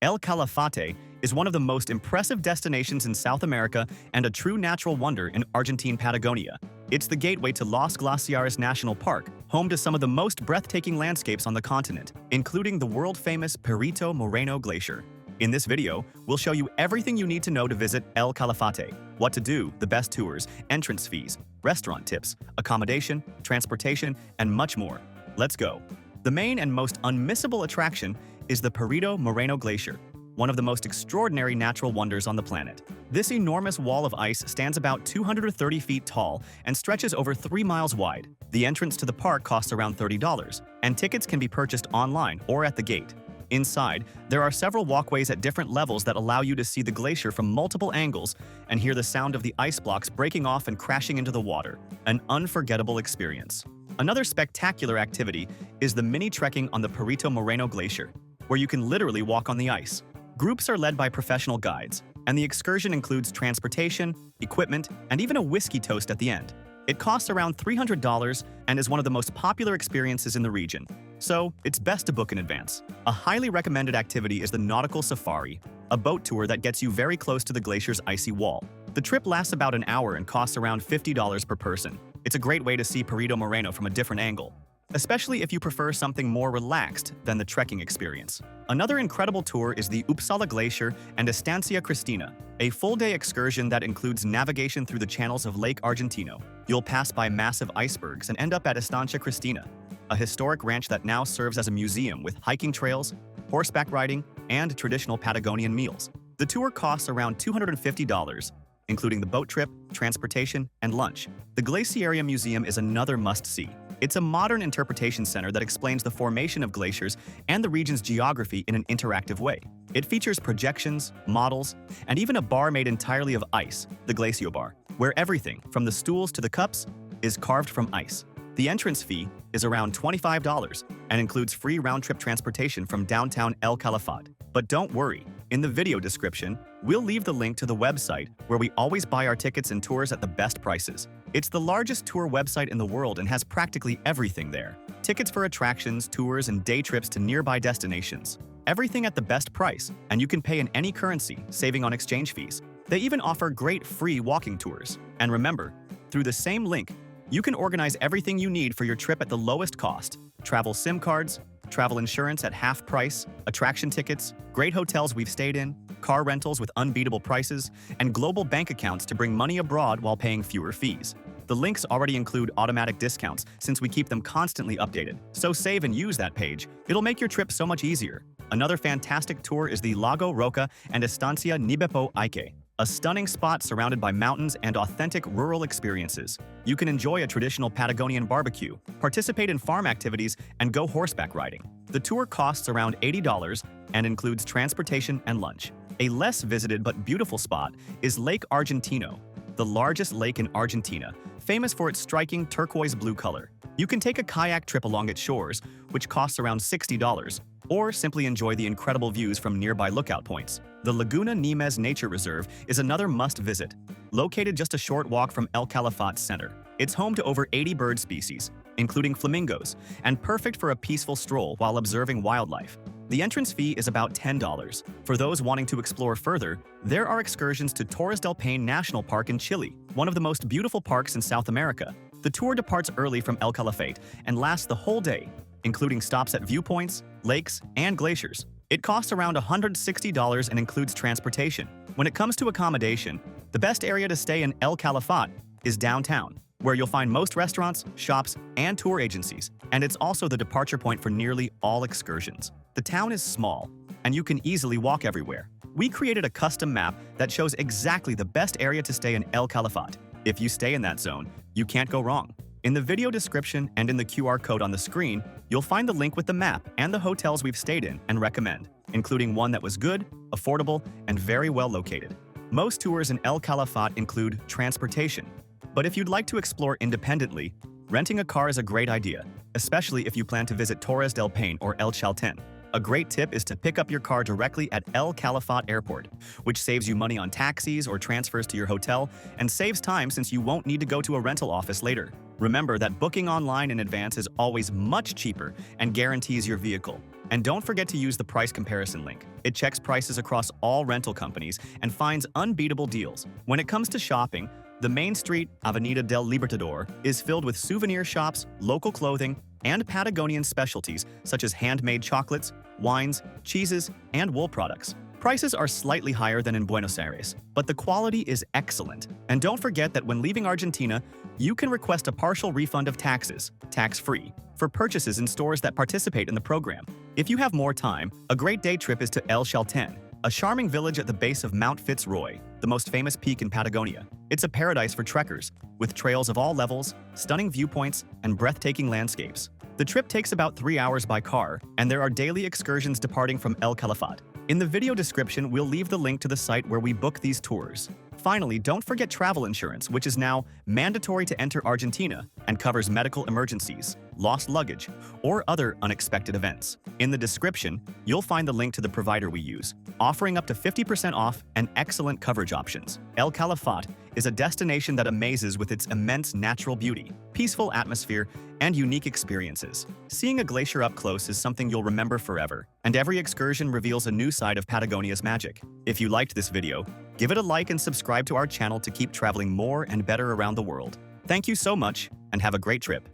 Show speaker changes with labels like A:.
A: El Calafate is one of the most impressive destinations in South America and a true natural wonder in Argentine Patagonia. It's the gateway to Los Glaciares National Park, home to some of the most breathtaking landscapes on the continent, including the world-famous Perito Moreno Glacier. In this video, we'll show you everything you need to know to visit El Calafate: what to do, the best tours, entrance fees, restaurant tips, accommodation, transportation, and much more. Let's go. The main and most unmissable attraction is the Perito Moreno Glacier, one of the most extraordinary natural wonders on the planet. This enormous wall of ice stands about 230 feet tall and stretches over 3 miles wide. The entrance to the park costs around $30, and tickets can be purchased online or at the gate. Inside, there are several walkways at different levels that allow you to see the glacier from multiple angles and hear the sound of the ice blocks breaking off and crashing into the water. An unforgettable experience. Another spectacular activity is the mini trekking on the Perito Moreno Glacier, where you can literally walk on the ice. Groups are led by professional guides, and the excursion includes transportation, equipment, and even a whiskey toast at the end. It costs around $300 and is one of the most popular experiences in the region, so it's best to book in advance. A highly recommended activity is the nautical safari, a boat tour that gets you very close to the glacier's icy wall. The trip lasts about an hour and costs around $50 per person. It's a great way to see Perito Moreno from a different angle, especially if you prefer something more relaxed than the trekking experience. Another incredible tour is the Uppsala Glacier and Estancia Cristina, a full-day excursion that includes navigation through the channels of Lake Argentino. You'll pass by massive icebergs and end up at Estancia Cristina, a historic ranch that now serves as a museum with hiking trails, horseback riding, and traditional Patagonian meals. The tour costs around $250, including the boat trip, transportation, and lunch. The Glacier Museum is another must-see. It's a modern interpretation center that explains the formation of glaciers and the region's geography in an interactive way. It features projections, models, and even a bar made entirely of ice, the Glacier Bar, where everything, from the stools to the cups, is carved from ice. The entrance fee is around $25 and includes free round-trip transportation from downtown El Calafate. But don't worry, in the video description, we'll leave the link to the website where we always buy our tickets and tours at the best prices. It's the largest tour website in the world and has practically everything there. Tickets for attractions, tours, and day trips to nearby destinations. Everything at the best price, and you can pay in any currency, saving on exchange fees. They even offer great free walking tours. And remember, through the same link, you can organize everything you need for your trip at the lowest cost. Travel SIM cards, travel insurance at half price, attraction tickets, great hotels we've stayed in, car rentals with unbeatable prices, and global bank accounts to bring money abroad while paying fewer fees. The links already include automatic discounts since we keep them constantly updated. So save and use that page. It'll make your trip so much easier. Another fantastic tour is the Lago Roca and Estancia Nibepo Ike, a stunning spot surrounded by mountains and authentic rural experiences. You can enjoy a traditional Patagonian barbecue, participate in farm activities, and go horseback riding. The tour costs around $80 and includes transportation and lunch. A less visited but beautiful spot is Lake Argentino, the largest lake in Argentina, famous for its striking turquoise blue color. You can take a kayak trip along its shores, which costs around $60, or simply enjoy the incredible views from nearby lookout points. The Laguna Nimes Nature Reserve is another must-visit. Located just a short walk from El Calafate Center, it's home to over 80 bird species, including flamingos, and perfect for a peaceful stroll while observing wildlife. The entrance fee is about $10. For those wanting to explore further, there are excursions to Torres del Paine National Park in Chile, one of the most beautiful parks in South America. The tour departs early from El Calafate and lasts the whole day, including stops at viewpoints, lakes, and glaciers. It costs around $160 and includes transportation. When it comes to accommodation, the best area to stay in El Calafate is downtown, where you'll find most restaurants, shops, and tour agencies, and it's also the departure point for nearly all excursions. The town is small, and you can easily walk everywhere. We created a custom map that shows exactly the best area to stay in El Calafate. If you stay in that zone, you can't go wrong. In the video description and in the QR code on the screen, you'll find the link with the map and the hotels we've stayed in and recommend, including one that was good, affordable, and very well located. Most tours in El Calafate include transportation, but if you'd like to explore independently, renting a car is a great idea, especially if you plan to visit Torres del Paine or El Chalten. A great tip is to pick up your car directly at El Calafate Airport, which saves you money on taxis or transfers to your hotel and saves time since you won't need to go to a rental office later. Remember that booking online in advance is always much cheaper and guarantees your vehicle. And don't forget to use the price comparison link. It checks prices across all rental companies and finds unbeatable deals. When it comes to shopping, the main street, Avenida del Libertador, is filled with souvenir shops, local clothing, and Patagonian specialties such as handmade chocolates, wines, cheeses, and wool products. Prices are slightly higher than in Buenos Aires, but the quality is excellent. And don't forget that when leaving Argentina, you can request a partial refund of taxes, tax-free, for purchases in stores that participate in the program. If you have more time, a great day trip is to El Chaltén, a charming village at the base of Mount Fitzroy, the most famous peak in Patagonia. It's a paradise for trekkers, with trails of all levels, stunning viewpoints, and breathtaking landscapes. The trip takes about 3 hours by car, and there are daily excursions departing from El Calafate. In the video description, we'll leave the link to the site where we book these tours. Finally, don't forget travel insurance, which is now mandatory to enter Argentina and covers medical emergencies, lost luggage, or other unexpected events. In the description, you'll find the link to the provider we use, offering up to 50% off and excellent coverage options. El Calafate is a destination that amazes with its immense natural beauty, peaceful atmosphere, and unique experiences. Seeing a glacier up close is something you'll remember forever, and every excursion reveals a new side of Patagonia's magic. If you liked this video, give it a like and subscribe to our channel to keep traveling more and better around the world. Thank you so much, and have a great trip.